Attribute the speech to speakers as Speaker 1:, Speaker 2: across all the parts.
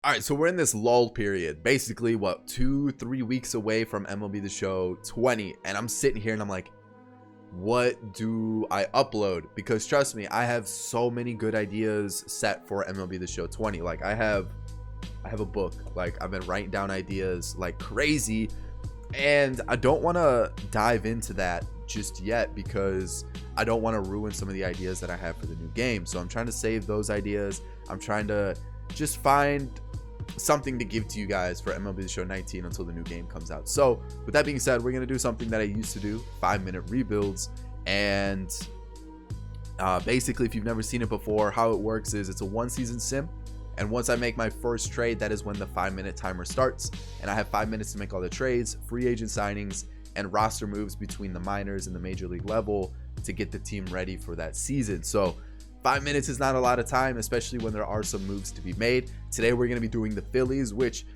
Speaker 1: All right, so we're in this lull period, basically what, 2-3 weeks away from MLB The Show 20, and I'm sitting here and I'm like, what do I upload? Because trust me, I have so many good ideas set for MLB The Show 20. Like I have a book, like I've been writing down ideas like crazy, and I don't want to dive into that just yet because I don't want to ruin some of the ideas that I have for the new game. So I'm trying to save those ideas. I'm trying to just find something to give to you guys for MLB The Show 19 until the new game comes out. So with that being said, we're going to do something that I used to do, 5-minute rebuilds. And basically, if you've never seen it before, how it works is it's a 1-season sim. And once I make my first trade, that is when the 5-minute timer starts. And I have 5 minutes to make all the trades, free agent signings, and roster moves between the minors and the major league level to get the team ready for that season. So 5 minutes is not a lot of time, especially when there are some moves to be made. Today, we're going to be doing the Phillies, which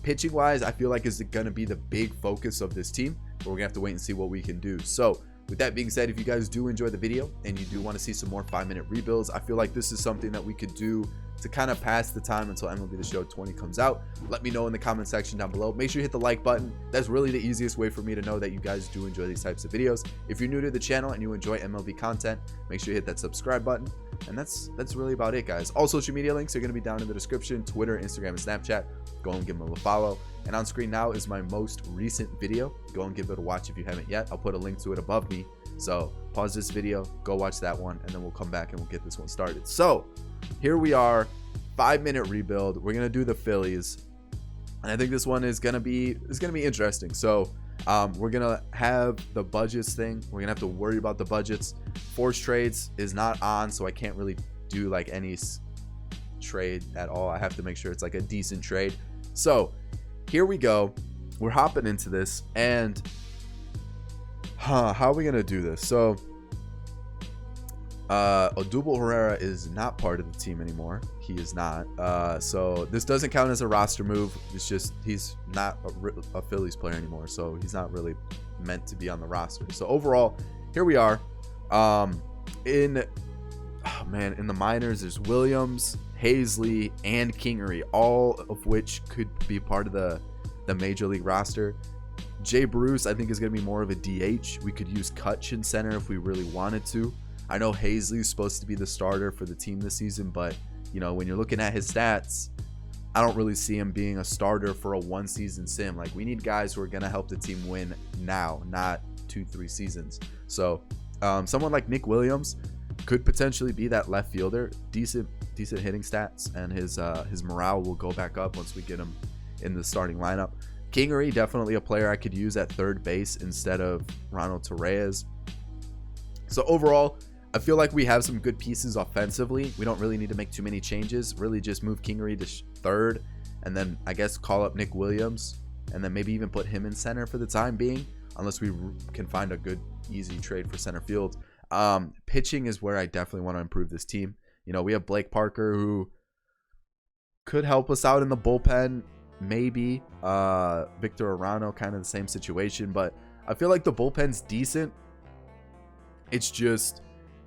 Speaker 1: pitching wise, I feel like is going to be the big focus of this team, but we're going to have to wait and see what we can do. So with that being said, if you guys do enjoy the video and you do want to see some more 5-minute rebuilds, I feel like this is something that we could do to kind of pass the time until MLB The Show 20 comes out. Let me know in the comment section down below. Make sure you hit the like button. That's really the easiest way for me to know that you guys do enjoy these types of videos. If you're new to the channel and you enjoy MLB content, make sure you hit that subscribe button. And that's really about it, guys. All social media links are going to be down in the description: Twitter, Instagram, and Snapchat. Go and give them a follow. And on screen now is my most recent video. Go and give it a watch if you haven't yet. I'll put a link to it above me. So pause this video, go watch that one, and then we'll come back and we'll get this one started. So here we are, 5-minute rebuild. We're gonna do the Phillies, and I think this one is gonna be interesting. So we're gonna have the budgets thing. We're gonna have to worry about the budgets. Force trades is not on, so I can't really do like any trade at all. I have to make sure it's like a decent trade. So here we go. We're hopping into this, and how are we gonna do this? So Odubel Herrera is not part of the team anymore. He is not. So this doesn't count as a roster move. It's just he's not a Phillies player anymore, so he's not really meant to be on the roster. So overall, here we are. In the minors, there's Williams, Hazley, and Kingery, all of which could be part of the major league roster. Jay Bruce, I think, is going to be more of a DH. We could use Kutch in center if we really wanted to. I know Hazley is supposed to be the starter for the team this season, but you know, when you're looking at his stats, I don't really see him being a starter for a 1-season sim. Like, we need guys who are going to help the team win now, not 2-3 seasons. So someone like Nick Williams could potentially be that left fielder. Decent hitting stats, and his morale will go back up once we get him in the starting lineup. Kingery, definitely a player I could use at third base instead of Ronald Torreyes. So overall, I feel like we have some good pieces offensively. We don't really need to make too many changes. Really just move Kingery to third, and then I guess call up Nick Williams, and then maybe even put him in center for the time being, unless we can find a good, easy trade for center field. Pitching is where I definitely want to improve this team. You know, we have Blake Parker, who could help us out in the bullpen. Maybe Victor Arano, kind of the same situation, but I feel like the bullpen's decent. It's just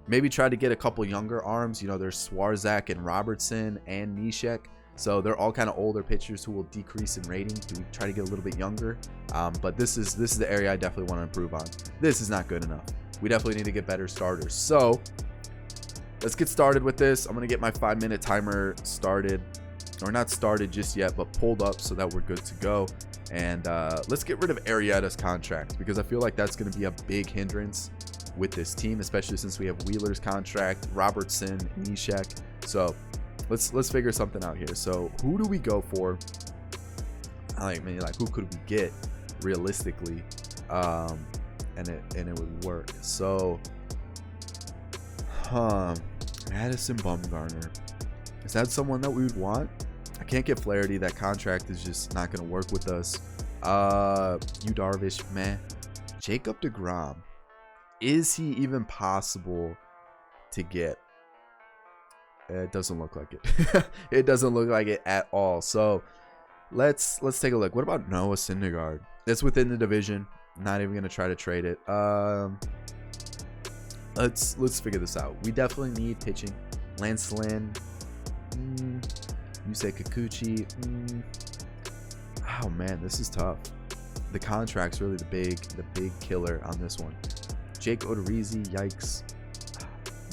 Speaker 1: maybe try to get a couple younger arms. You know, there's Swarzak and Robertson and Nishek, so they're all kind of older pitchers who will decrease in rating. Do we try to get a little bit younger? But this is the area I definitely want to improve on. This is not good enough. We definitely need to get better starters. So let's get started with this. I'm gonna get my 5-minute timer started. Or not started just yet, but pulled up so that we're good to go. And let's get rid of Arrieta's contract, because I feel like that's going to be a big hindrance with this team, especially since we have Wheeler's contract, Robertson, Nishek. So let's figure something out here. So who do we go for? I mean, like, who could we get realistically, and it would work? So Madison Bumgarner, is that someone that we would want? I can't get Flaherty. That contract is just not going to work with us. Yu Darvish, man. Jacob deGrom, is he even possible to get? It doesn't look like it. It doesn't look like it at all. So let's take a look. What about Noah Syndergaard? It's within the division. Not even going to try to trade it. Let's figure this out. We definitely need pitching. Lance Lynn, You say Kikuchi. Oh man, this is tough. The contract's really the big killer on this one. Jake Odorizzi, yikes.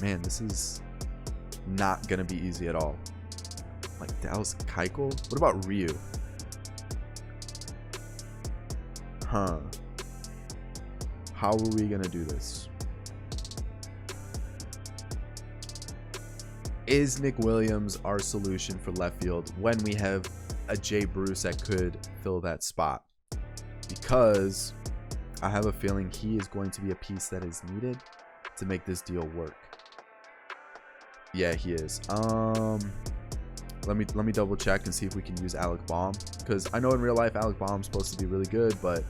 Speaker 1: Man, this is not gonna be easy at all. Like Dallas Keuchel. What about Ryu? Huh. How are we gonna do this? Is Nick Williams our solution for left field when we have a Jay Bruce that could fill that spot? Because I have a feeling he is going to be a piece that is needed to make this deal work. Yeah, he is. Let me double check and see if we can use Alec Baum, because I know in real life Alec Baum's supposed to be really good, but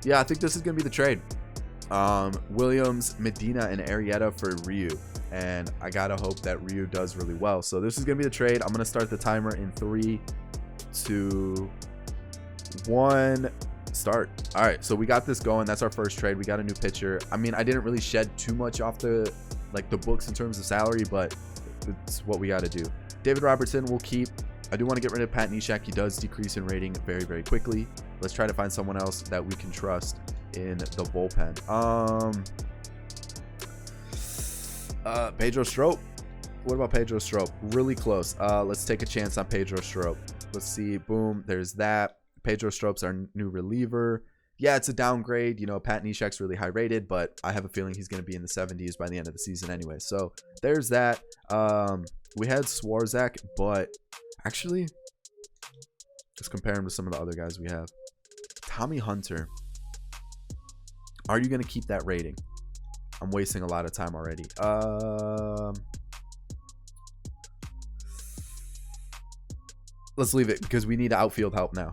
Speaker 1: yeah, I think this is gonna be the trade. Williams, Medina, and Arrieta for Ryu, and I gotta hope that Ryu does really well. So this is gonna be the trade. I'm gonna start the timer in 3, 2, 1. Start. All right, so we got this going. That's our first trade. We got a new pitcher. I mean, I didn't really shed too much off the books in terms of salary, but it's what we got to do. David Robertson will keep. I do want to get rid of Pat Neshek. He does decrease in rating very, very quickly. Let's try to find someone else that we can trust in the bullpen. Pedro Strop. What about Pedro Strop? Really close. Let's take a chance on Pedro Strop. Let's see. Boom. There's that. Pedro Strop's our new reliever. Yeah, it's a downgrade. You know, Pat Neshek's really high rated, but I have a feeling he's going to be in the 70s by the end of the season anyway. So there's that. We had Swarzak, but actually, let's compare him to some of the other guys we have. Tommy Hunter. Are you going to keep that rating? I'm wasting a lot of time already. Let's leave it because we need outfield help now.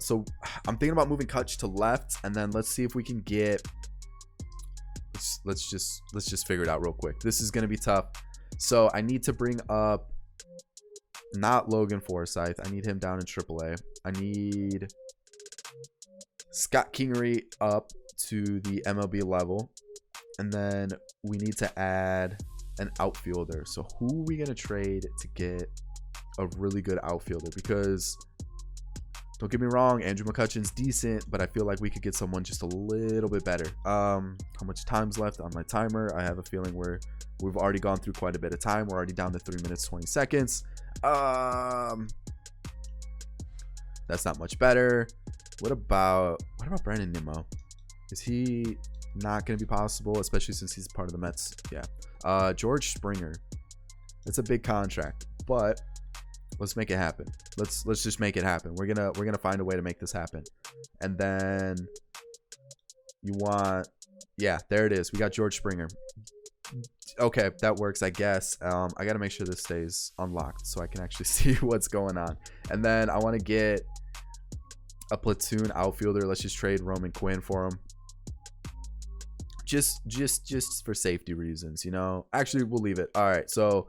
Speaker 1: So I'm thinking about moving Kutch to left, and then let's see if we can get. Let's just figure it out real quick. This is gonna be tough. So I need to bring up not Logan Forsythe. I need him down in AAA. I need Scott Kingery up to the MLB level, and then we need to add an outfielder. So who are we gonna trade to get a really good outfielder? Because don't get me wrong, Andrew McCutchen's decent, but I feel like we could get someone just a little bit better. How much time's left on my timer? I have a feeling we've already gone through quite a bit of time. We're already down to 3 minutes 20 seconds. That's not much better. What about Brandon Nimmo? Is he not going to be possible, especially since he's part of the Mets? Yeah. George Springer. It's a big contract, but let's make it happen. Let's just make it happen. We're gonna find a way to make this happen. And then you want, yeah, there it is. We got George Springer. Okay, that works, I guess. I gotta make sure this stays unlocked so I can actually see what's going on. And then I want to get a platoon outfielder. Let's just trade Roman Quinn for him. Just for safety reasons, you know. Actually, we'll leave it. All right, so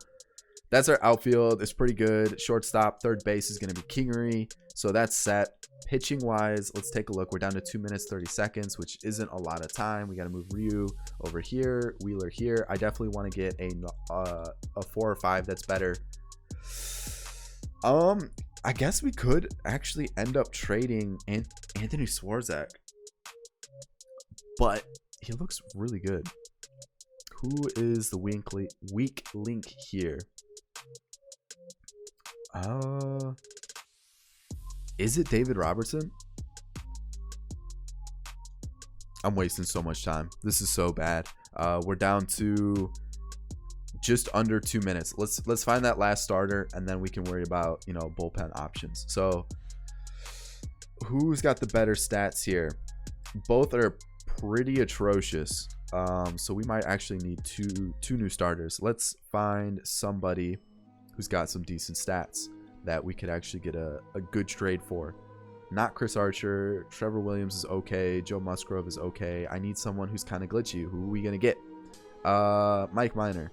Speaker 1: that's our outfield. It's pretty good. Shortstop, third base is going to be Kingery. So that's set. Pitching wise, let's take a look. We're down to 2 minutes 30 seconds, which isn't a lot of time. We got to move Ryu over here, Wheeler here. I definitely want to get a 4 or 5 that's better. I guess we could actually end up trading Anthony Swarzak, but he looks really good. Who is the weak link here? Is it David Robertson? I'm wasting so much time. This is so bad. We're down to just under 2 minutes. Let's find that last starter, and then we can worry about, you know, bullpen options. So who's got the better stats here? Both are pretty atrocious. So we might actually need two new starters. Let's find somebody who's got some decent stats that we could actually get a good trade for. Not Chris Archer. Trevor Williams is okay. Joe Musgrove is okay. I need someone who's kind of glitchy. Who are we gonna get? Mike Minor.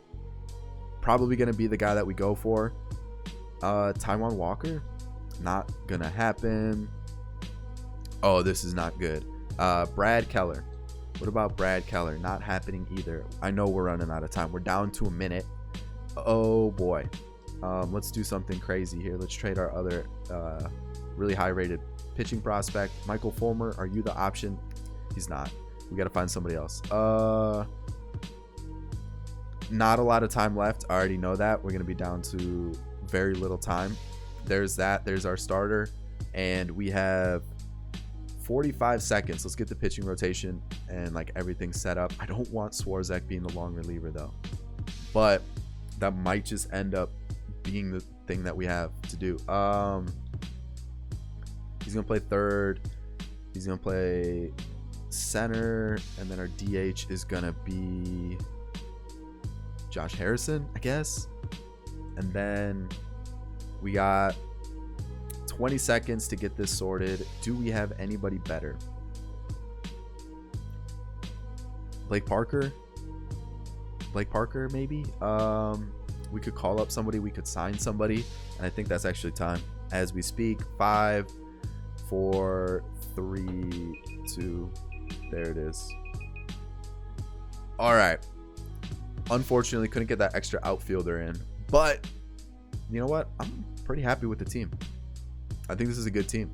Speaker 1: Probably gonna be the guy that we go for. Taijuan Walker. Not gonna happen. Oh, this is not good. Brad Keller. What about Brad Keller? Not happening either. I know we're running out of time. We're down to a minute. Oh boy. Let's do something crazy here. Let's trade our other really high rated pitching prospect. Michael Fulmer, are you the option? He's not. We got to find somebody else. Not a lot of time left. I already know that. We're going to be down to very little time. There's that. There's our starter. And we have 45 seconds. Let's get the pitching rotation and like everything set up. I don't want Swarzak being the long reliever though. But that might just end up being the thing that we have to do. He's going to play third. He's going to play center. And then our DH is going to be Josh Harrison, I guess. And then we got 20 seconds to get this sorted. Do we have anybody better? Blake Parker, maybe. We could call up somebody. We could sign somebody. And I think that's actually time as we speak. 5, 4, 3, 2. There it is. All right. Unfortunately, couldn't get that extra outfielder in. But you know what? I'm pretty happy with the team. I think this is a good team.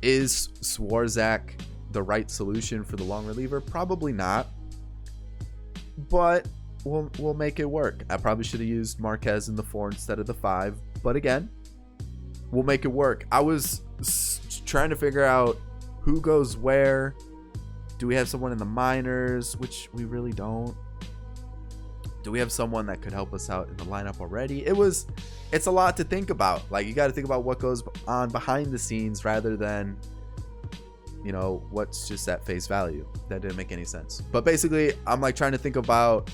Speaker 1: Is Swarzak the right solution for the long reliever? Probably not. But we'll make it work. I probably should have used Marquez in the 4 instead of the 5. But again, we'll make it work. I was trying to figure out who goes where. Do we have someone in the minors? Which we really don't. Do we have someone that could help us out in the lineup already? It's a lot to think about. Like, you got to think about what goes on behind the scenes rather than, you know, what's just at face value. That didn't make any sense. But basically, I'm like trying to think about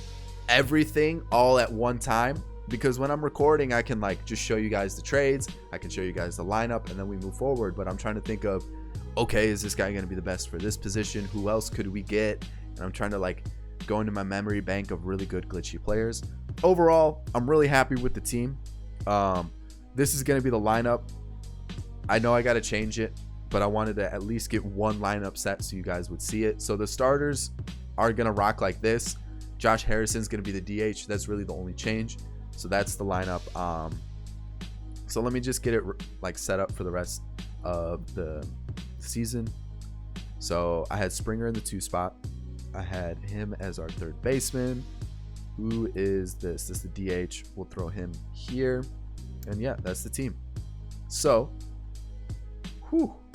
Speaker 1: everything all at one time, because when I'm recording, I can like just show you guys the trades. I can show you guys the lineup, and then we move forward. But I'm trying to think of, okay, is this guy going to be the best for this position? Who else could we get? And I'm trying to like go into my memory bank of really good glitchy players. Overall, I'm really happy with the team. This is going to be the lineup. I know I got to change it, but I wanted to at least get one lineup set so you guys would see it. So the starters are going to rock like this. Josh Harrison's going to be the DH. That's really the only change. So that's the lineup. So let me just get it like set up for the rest of the season. So I had Springer in the 2 spot. I had him as our third baseman. Who is this? This is the DH. We'll throw him here. And yeah, that's the team. So,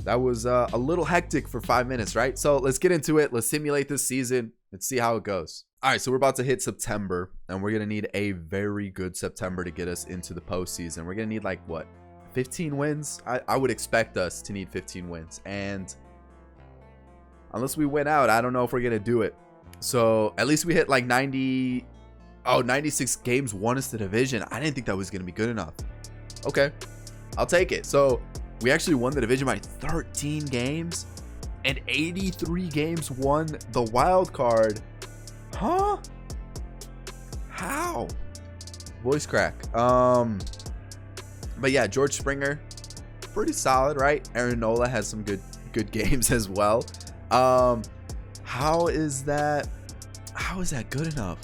Speaker 1: that was a little hectic for 5 minutes, right? So let's get into it. Let's simulate this season. Let's see how it goes. All right, so we're about to hit September, and we're going to need a very good September to get us into the postseason. We're going to need like, what, 15 wins? I would expect us to need 15 wins. And unless we win out, I don't know if we're going to do it. So at least we hit like 96 games, won us the division. I didn't think that was going to be good enough. Okay, I'll take it. So we actually won the division by 13 games and 83 games won the wild card. Huh? How? Voice crack. But yeah, George Springer, pretty solid, right? Aaron Nola has some good games as well. How is that good enough?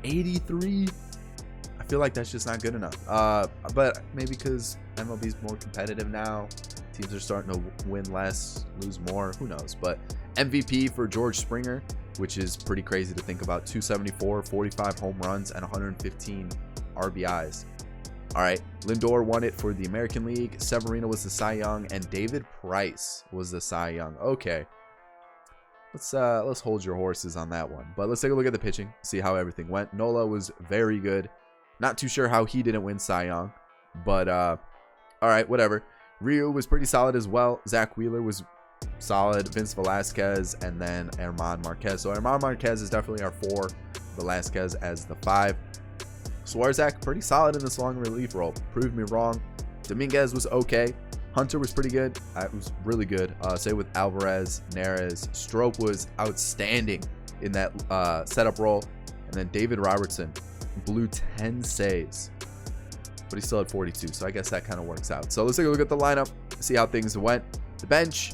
Speaker 1: 83. I feel like that's just not good enough. But maybe because MLB is more competitive now, teams are starting to win less, lose more, who knows. But MVP for George Springer, which is pretty crazy to think about. 274, 45 home runs, and 115 RBIs. All right, Lindor won it for the American League. Severino was the Cy Young, and David Price was the Cy Young. Okay, let's hold your horses on that one. But let's take a look at the pitching, see how everything went. Nola was very good. Not too sure how he didn't win Cy Young, but all right, whatever. Ryu was pretty solid as well. Zach Wheeler was solid. Vince Velasquez, and then German Marquez. So German Marquez is definitely our 4. Velasquez as the 5. Swarzak, pretty solid in this long relief role. Proved me wrong. Dominguez was okay. Hunter was pretty good. It was really good. Same with Alvarez, Neres. Stroke was outstanding in that setup role. And then David Robertson blew 10 saves, but he still had 42. So I guess that kind of works out. So let's take a look at the lineup, see how things went. The bench,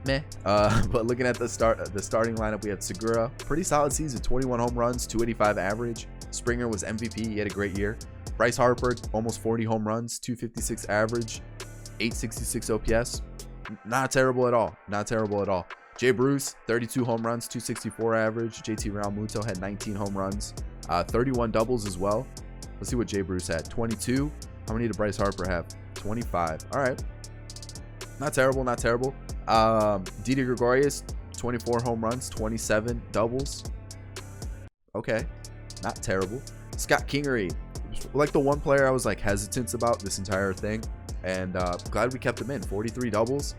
Speaker 1: meh. But looking at the starting lineup, we had Segura, pretty solid season, 21 home runs, 285 average. Springer was MVP. He had a great year. Bryce Harper, almost 40 home runs, 256 average, 866 OPS. Not terrible at all. Not terrible at all. Jay Bruce, 32 home runs, 264 average. JT Realmuto had 19 home runs, 31 doubles as well. Let's see what Jay Bruce had. 22. How many did Bryce Harper have? 25. All right. Not terrible. Not terrible. Didi Gregorius, 24 home runs, 27 doubles. Okay. Not terrible. Scott Kingery, like the one player I was like hesitant about this entire thing. And glad we kept him in. 43 doubles,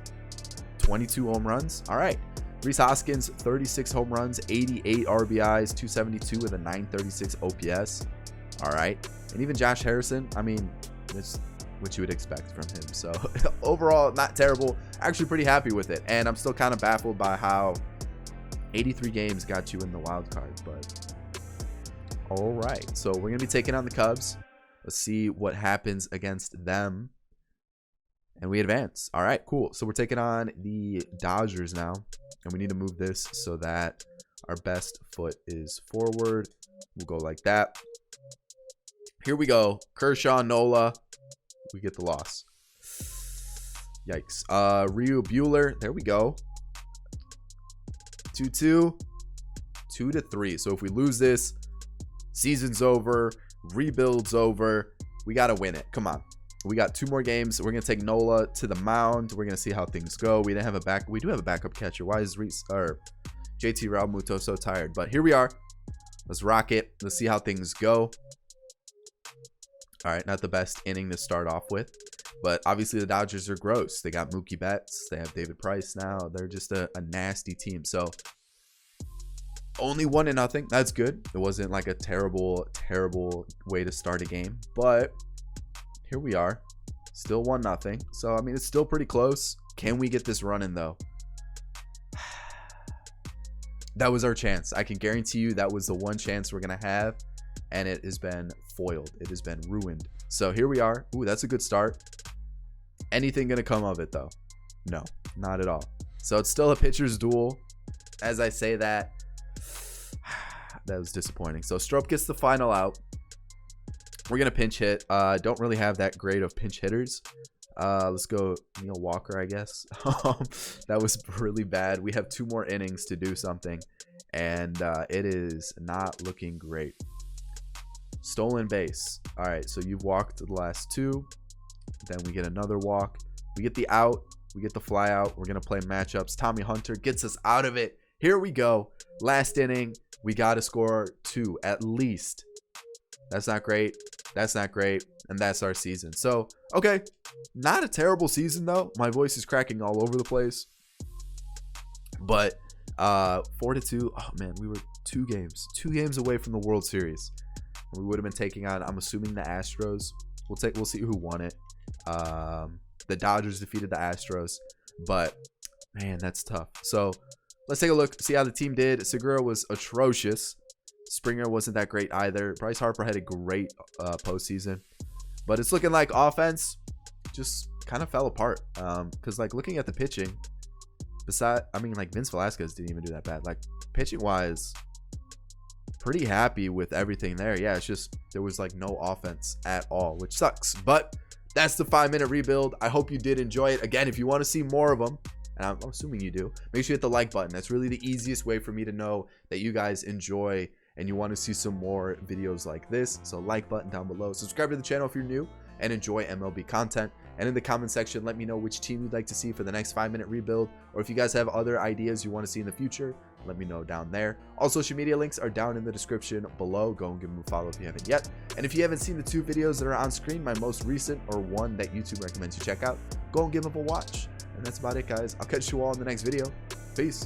Speaker 1: 22 home runs. All right. Rhys Hoskins, 36 home runs, 88 RBIs, 272 with a 936 OPS. All right. And even Josh Harrison, I mean, it's what you would expect from him. So overall, not terrible. Actually pretty happy with it. And I'm still kind of baffled by how 83 games got you in the wild card. But all right. So we're going to be taking on the Cubs. Let's see what happens against them. And we advance. All right, cool. So we're taking on the Dodgers now. And we need to move this so that our best foot is forward. We'll go like that. Here we go. Kershaw, Nola. We get the loss. Yikes. Ryu Buehler. There we go. 2-2. 2-3. So if we lose this, season's over. Rebuild's over. We got to win it. Come on. We got 2 more games. We're going to take Nola to the mound. We're going to see how things go. We didn't have a back. We do have a backup catcher. Why is JT Realmuto so tired? But here we are. Let's rock it. Let's see how things go. All right. Not the best inning to start off with. But obviously the Dodgers are gross. They got Mookie Betts. They have David Price now. They're just a nasty team. So only 1-0. That's good. It wasn't like a terrible way to start a game. But here we are, still 1-0. So I mean, it's still pretty close. Can we get this running though? That was our chance. I can guarantee you that was the one chance we're gonna have, and it has been foiled. It has been ruined. So here we are. Ooh, that's a good start. Anything gonna come of it though? No, not at all. So it's still a pitcher's duel. As I say that, that was disappointing. So Strop gets the final out. We're going to pinch hit. Don't really have that great of pinch hitters. Let's go Neil Walker, I guess. That was really bad. We have 2 more innings to do something, and it is not looking great. Stolen base. All right, so you've walked the last 2. Then we get another walk. We get the out. We get the fly out. We're going to play matchups. Tommy Hunter gets us out of it. Here we go. Last inning. We got to score 2 at least. That's not great. That's not great. And that's our season. So, okay. Not a terrible season, though. My voice is cracking all over the place. But 4-2. Oh, man. We were 2 games away from the World Series. We would have been taking on, I'm assuming, the Astros. We'll see who won it. The Dodgers defeated the Astros. But, man, that's tough. So, let's take a look. See how the team did. Segura was atrocious. Springer wasn't that great either. Bryce Harper had a great postseason, but it's looking like offense just kind of fell apart. Because like looking at the pitching, like Vince Velasquez didn't even do that bad. Like pitching wise, pretty happy with everything there. Yeah, it's just there was like no offense at all, which sucks. But that's the 5-minute rebuild. I hope you did enjoy it. Again, if you want to see more of them, and I'm assuming you do, make sure you hit the like button. That's really the easiest way for me to know that you guys enjoy and you want to see some more videos like this. So like button down below. Subscribe to the channel if you're new and enjoy MLB content. And in the comment section, let me know which team you'd like to see for the next 5-minute rebuild. Or if you guys have other ideas you want to see in the future, let me know down there. All social media links are down in the description below. Go and give them a follow if you haven't yet. And if you haven't seen the 2 videos that are on screen, my most recent or one that YouTube recommends you check out, go and give them a watch. And that's about it, guys. I'll catch you all in the next video. Peace.